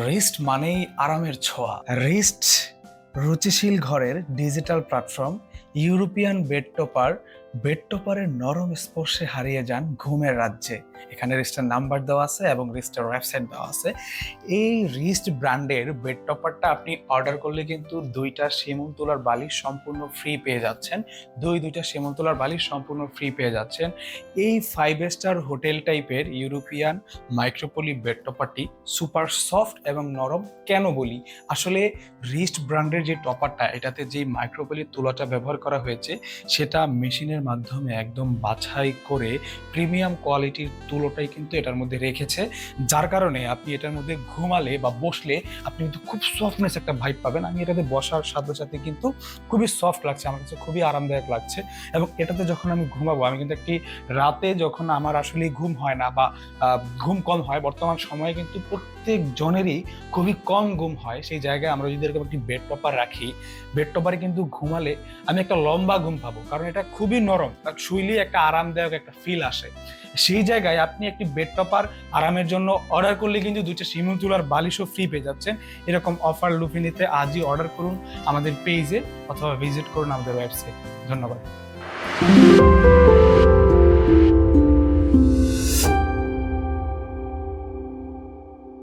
Wrist মানেই আরামের ছোঁয়া। রিস্ট রুচিশীল ঘরের ডিজিটাল প্ল্যাটফর্ম। ইউরোপিয়ান বেড টপারের নরম স্পর্শে হারিয়ে যান ঘুমের রাজ্যে। এখানে রিস্টের নাম্বার দেওয়া আছে এবং রিস্টের ওয়েবসাইট দেওয়া আছে। এই রিস্ট ব্র্যান্ডের বেড টপারটা আপনি অর্ডার করলে কিন্তু দুইটা শিমুল তোলার বালিশ সম্পূর্ণ ফ্রি পেয়ে যাচ্ছেন। দুইটা শিমুল তোলার বালিশ সম্পূর্ণ ফ্রি পেয়ে যাচ্ছেন। এই 5 স্টার হোটেল টাইপের European micro poly bed টপারটি super soft এবং নরম। কেন বলি, আসলে রিস্ট ব্র্যান্ডের যে টপারটা, এটাতে যে মাইক্রোপলি তুলাটা ব্যবহার করা হয়েছে সেটা মেশিনের মাধ্যমে একদম বাছাই করে প্রিমিয়াম কোয়ালিটির তুলোটাই কিন্তু এটার মধ্যে রেখেছে, যার কারণে আপনি এটার মধ্যে ঘুমালে বা বসলে আপনি কিন্তু খুব সফটনেস একটা ভাইব পাবেন। আমি এটাতে বসার সাথে সাথে কিন্তু খুবই সফট লাগছে, আমার কাছে খুবই আরামদায়ক লাগছে। এবং এটাতে যখন আমি ঘুমাবো, আমি কিন্তু একটি রাতে যখন আমার আসলে ঘুম হয় না বা ঘুম কম হয়, বর্তমান সময়ে কিন্তু প্রত্যেক জনেরই খুবই কম ঘুম হয়, সেই জায়গায় আমরা যদি এরকম একটি বেড টপার রাখি, বেড টপারে কিন্তু ঘুমালে আমি একটা লম্বা ঘুম পাবো, কারণ এটা খুবই নরম, তার শুইলেই একটা আরামদায়ক একটা ফিল আসে। সেই জায়গায় আপনি একটি বেড টপার আরামের জন্য অর্ডার করলে কিন্তু দুইটা শিমুল তুলার বালিশও ফ্রি পেয়ে যাচ্ছেন। এরকম অফার লুফিনিতে আজই অর্ডার করুন আমাদের পেজে, অথবা ভিজিট করুন আমাদের ওয়েবসাইট। ধন্যবাদ।